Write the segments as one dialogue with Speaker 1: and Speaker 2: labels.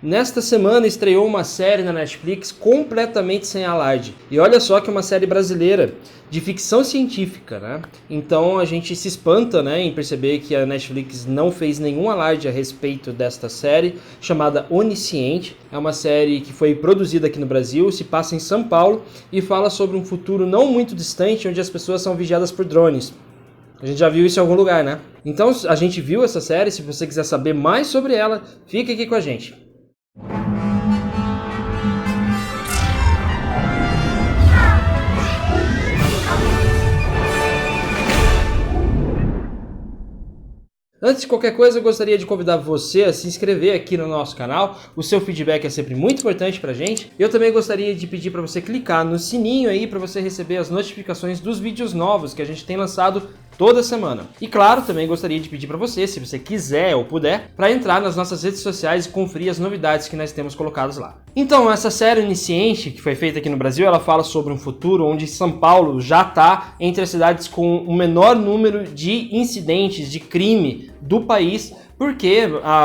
Speaker 1: Nesta semana estreou uma série na Netflix completamente sem alarde. E olha só que é uma série brasileira de ficção científica, né? Então a gente se espanta, né, em perceber que a Netflix não fez nenhum alarde a respeito desta série, chamada Onisciente. É uma série que foi produzida aqui no Brasil, se passa em São Paulo e fala sobre um futuro não muito distante onde as pessoas são vigiadas por drones. A gente já viu isso em algum lugar, né? Então a gente viu essa série, se você quiser saber mais sobre ela, fique aqui com a gente. Antes de qualquer coisa, eu gostaria de convidar você a se inscrever aqui no nosso canal. O seu feedback é sempre muito importante pra gente. Eu também gostaria de pedir para você clicar no sininho aí para você receber as notificações dos vídeos novos que a gente tem lançado toda semana. E claro, também gostaria de pedir para você, se você quiser ou puder, para entrar nas nossas redes sociais e conferir as novidades que nós temos colocadas lá. Então, essa série Onisciente, que foi feita aqui no Brasil, ela fala sobre um futuro onde São Paulo já está entre as cidades com o menor número de incidentes de crime do país, porque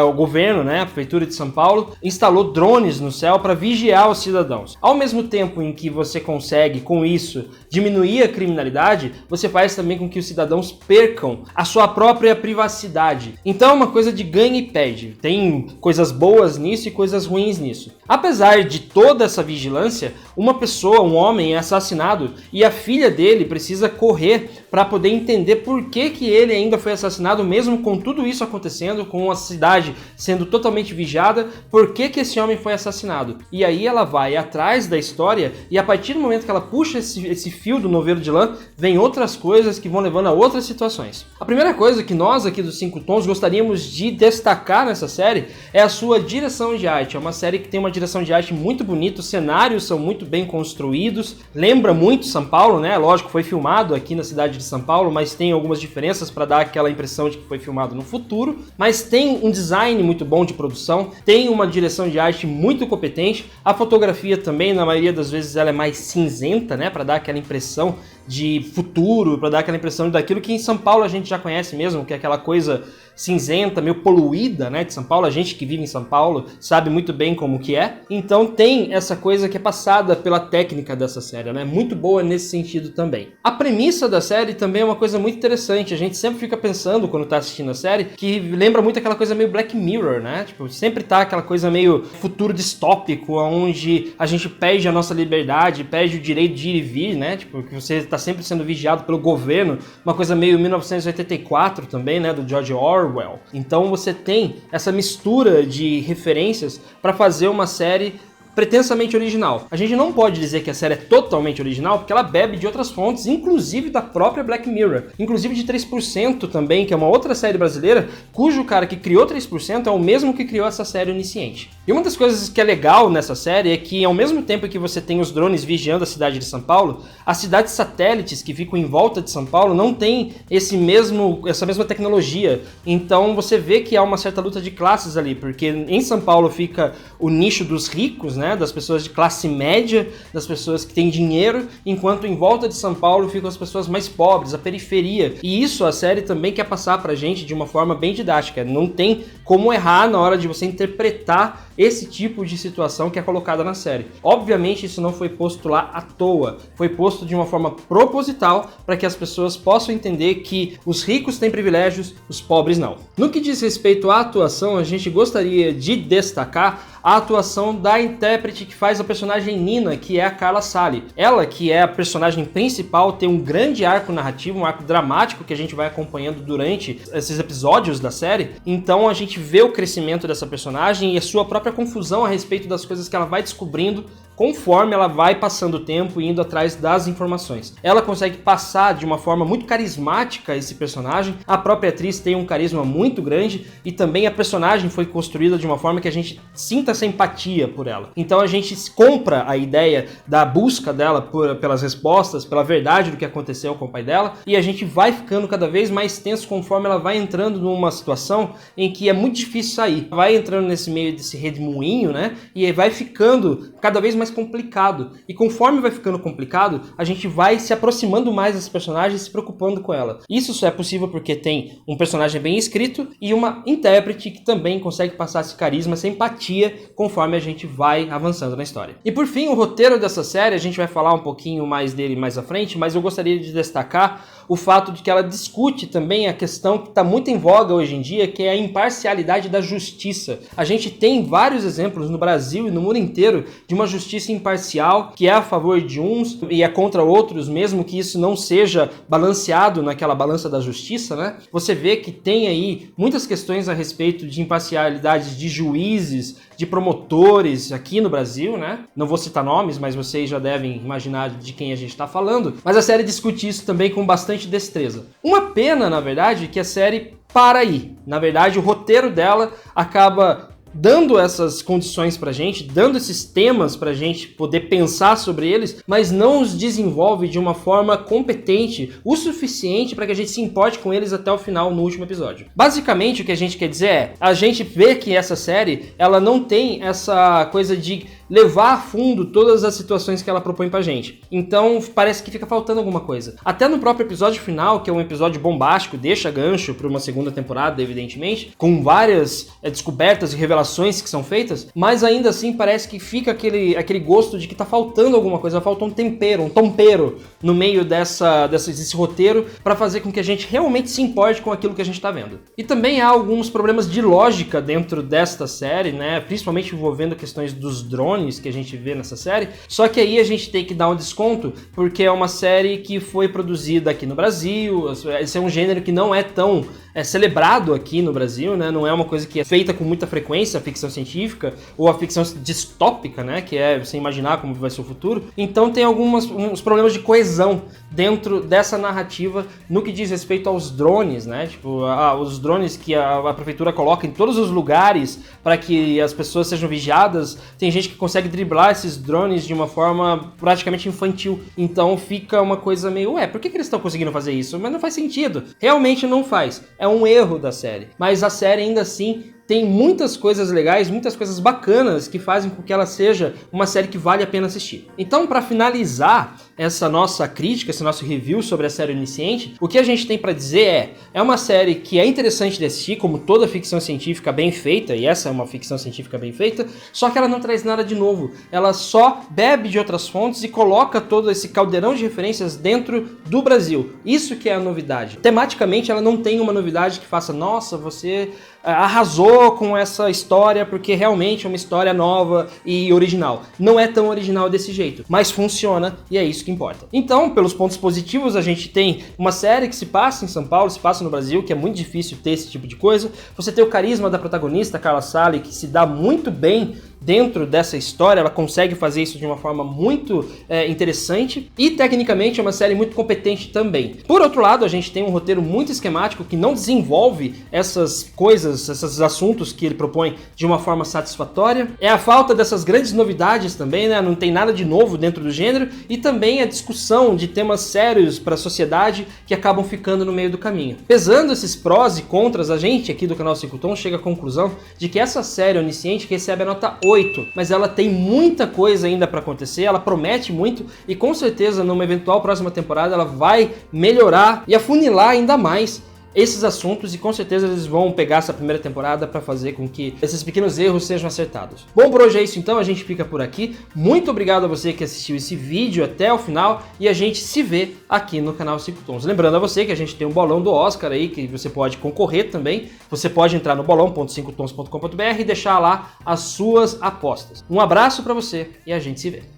Speaker 1: o governo, né, a Prefeitura de São Paulo, instalou drones no céu para vigiar os cidadãos. Ao mesmo tempo em que você consegue, com isso, diminuir a criminalidade, você faz também com que os cidadãos percam a sua própria privacidade. Então é uma coisa de ganha e perde. Tem coisas boas nisso e coisas ruins nisso. Apesar de toda essa vigilância, uma pessoa, um homem, é assassinado e a filha dele precisa correr para poder entender por que ele ainda foi assassinado, mesmo com tudo isso acontecendo, com a cidade sendo totalmente vigiada, por que esse homem foi assassinado. E aí ela vai atrás da história e a partir do momento que ela puxa esse fio do novelo de lã, vem outras coisas que vão levando a outras situações. A primeira coisa que nós aqui dos 5 Tons gostaríamos de destacar nessa série é a sua direção de arte. É uma série que tem uma direção de arte muito bonita, os cenários são muito bem construídos, lembra muito São Paulo, né? Lógico, foi filmado aqui na cidade de São Paulo, mas tem algumas diferenças para dar aquela impressão de que foi filmado no futuro, mas tem um design muito bom de produção, tem uma direção de arte muito competente, a fotografia também, na maioria das vezes, ela é mais cinzenta, né, para dar aquela impressão de futuro, para dar aquela impressão daquilo que em São Paulo a gente já conhece mesmo, que é aquela coisa cinzenta, meio poluída, né, de São Paulo. A gente que vive em São Paulo sabe muito bem como que é. Então tem essa coisa que é passada pela técnica dessa série, né, muito boa nesse sentido também. A premissa da série também é uma coisa muito interessante. A gente sempre fica pensando, quando tá assistindo a série, que lembra muito aquela coisa meio Black Mirror, né, tipo, sempre tá aquela coisa meio futuro distópico, onde a gente perde a nossa liberdade, perde o direito de ir e vir, né, tipo, que você tá sempre sendo vigiado pelo governo, uma coisa meio 1984 também, né, do George Orwell. Então você tem essa mistura de referências para fazer uma série pretensamente original. A gente não pode dizer que a série é totalmente original, porque ela bebe de outras fontes, inclusive da própria Black Mirror, inclusive de 3% também, que é uma outra série brasileira, cujo cara que criou 3% é o mesmo que criou essa série Onisciente. E uma das coisas que é legal nessa série é que, ao mesmo tempo que você tem os drones vigiando a cidade de São Paulo, as cidades satélites que ficam em volta de São Paulo não têm essa mesma tecnologia. Então você vê que há uma certa luta de classes ali, porque em São Paulo fica o nicho dos ricos, né, das pessoas de classe média, das pessoas que têm dinheiro, enquanto em volta de São Paulo ficam as pessoas mais pobres, a periferia. E isso a série também quer passar pra gente de uma forma bem didática. Não tem como errar na hora de você interpretar esse tipo de situação que é colocada na série. Obviamente isso não foi posto lá à toa, foi posto de uma forma proposital para que as pessoas possam entender que os ricos têm privilégios, os pobres não. No que diz respeito à atuação, a gente gostaria de destacar a atuação da intérprete que faz a personagem Nina, que é a Carla Sally. Ela, que é a personagem principal, tem um grande arco narrativo, um arco dramático que a gente vai acompanhando durante esses episódios da série. Então a gente vê o crescimento dessa personagem e a sua própria confusão a respeito das coisas que ela vai descobrindo conforme ela vai passando o tempo e indo atrás das informações. Ela consegue passar de uma forma muito carismática esse personagem, a própria atriz tem um carisma muito grande e também a personagem foi construída de uma forma que a gente sinta essa empatia por ela. Então a gente compra a ideia da busca dela pelas respostas, pela verdade do que aconteceu com o pai dela, e a gente vai ficando cada vez mais tenso conforme ela vai entrando numa situação em que é muito difícil sair. Vai entrando nesse meio desse redemoinho, né, e vai ficando cada vez mais complicado. E conforme vai ficando complicado, a gente vai se aproximando mais desse personagem e se preocupando com ela. Isso só é possível porque tem um personagem bem escrito e uma intérprete que também consegue passar esse carisma, essa empatia conforme a gente vai avançando na história. E por fim, o roteiro dessa série, a gente vai falar um pouquinho mais dele mais à frente, mas eu gostaria de destacar o fato de que ela discute também a questão que está muito em voga hoje em dia, que é a imparcialidade da justiça. A gente tem vários exemplos no Brasil e no mundo inteiro de uma justiça imparcial que é a favor de uns e é contra outros, mesmo que isso não seja balanceado naquela balança da justiça, né? Você vê que tem aí muitas questões a respeito de imparcialidade de juízes, de promotores aqui no Brasil, né? Não vou citar nomes, mas vocês já devem imaginar de quem a gente está falando. Mas a série discute isso também com bastante destreza. Uma pena, na verdade, que a série para aí. Na verdade, o roteiro dela acaba dando essas condições pra gente, dando esses temas pra gente poder pensar sobre eles, mas não os desenvolve de uma forma competente o suficiente para que a gente se importe com eles até o final no último episódio. Basicamente, o que a gente quer dizer é, a gente vê que essa série, ela não tem essa coisa de levar a fundo todas as situações que ela propõe pra gente. Então, parece que fica faltando alguma coisa. Até no próprio episódio final, que é um episódio bombástico, deixa gancho pra uma segunda temporada, evidentemente, com várias descobertas e revelações que são feitas, mas ainda assim parece que fica aquele gosto de que tá faltando alguma coisa, falta um tempero, um tompeiro no meio desse roteiro pra fazer com que a gente realmente se importe com aquilo que a gente tá vendo. E também há alguns problemas de lógica dentro desta série, né, principalmente envolvendo questões dos drones que a gente vê nessa série, só que aí a gente tem que dar um desconto, porque é uma série que foi produzida aqui no Brasil, esse é um gênero que não é tão celebrado aqui no Brasil, né? Não é uma coisa que é feita com muita frequência, a ficção científica, ou a ficção distópica, né? Que é você imaginar como vai ser o futuro. Então tem uns problemas de coesão dentro dessa narrativa no que diz respeito aos drones, né? Tipo, os drones que a prefeitura coloca em todos os lugares para que as pessoas sejam vigiadas. Tem gente que consegue driblar esses drones de uma forma praticamente infantil. Então fica uma coisa meio, por que eles estão conseguindo fazer isso? Mas não faz sentido. Realmente não faz. É um erro da série. Mas a série ainda assim tem muitas coisas legais, muitas coisas bacanas que fazem com que ela seja uma série que vale a pena assistir. Então, para finalizar essa nossa crítica, esse nosso review sobre a série Onisciente, o que a gente tem para dizer é uma série que é interessante de assistir, como toda ficção científica bem feita, e essa é uma ficção científica bem feita, só que ela não traz nada de novo. Ela só bebe de outras fontes e coloca todo esse caldeirão de referências dentro do Brasil. Isso que é a novidade. Tematicamente, ela não tem uma novidade que faça, nossa, você arrasou com essa história porque realmente é uma história nova e original. Não é tão original desse jeito, mas funciona e é isso que importa. Então, pelos pontos positivos, a gente tem uma série que se passa em São Paulo, se passa no Brasil, que é muito difícil ter esse tipo de coisa. Você tem o carisma da protagonista, Carla Sally, que se dá muito bem dentro dessa história, ela consegue fazer isso de uma forma muito interessante e tecnicamente é uma série muito competente também. Por outro lado, a gente tem um roteiro muito esquemático que não desenvolve essas coisas, esses assuntos que ele propõe de uma forma satisfatória. É a falta dessas grandes novidades também, né? Não tem nada de novo dentro do gênero e também a discussão de temas sérios para a sociedade que acabam ficando no meio do caminho. Pesando esses prós e contras, a gente aqui do canal 5 Tons chega à conclusão de que essa série Onisciente recebe a nota 8, mas ela tem muita coisa ainda para acontecer, ela promete muito e com certeza numa eventual próxima temporada ela vai melhorar e afunilar ainda mais esses assuntos e com certeza eles vão pegar essa primeira temporada para fazer com que esses pequenos erros sejam acertados. Bom, por hoje é isso então, a gente fica por aqui. Muito obrigado a você que assistiu esse vídeo até o final e a gente se vê aqui no canal 5 Tons. Lembrando a você que a gente tem um bolão do Oscar aí que você pode concorrer também. Você pode entrar no bolão.5tons.com.br e deixar lá as suas apostas. Um abraço para você e a gente se vê.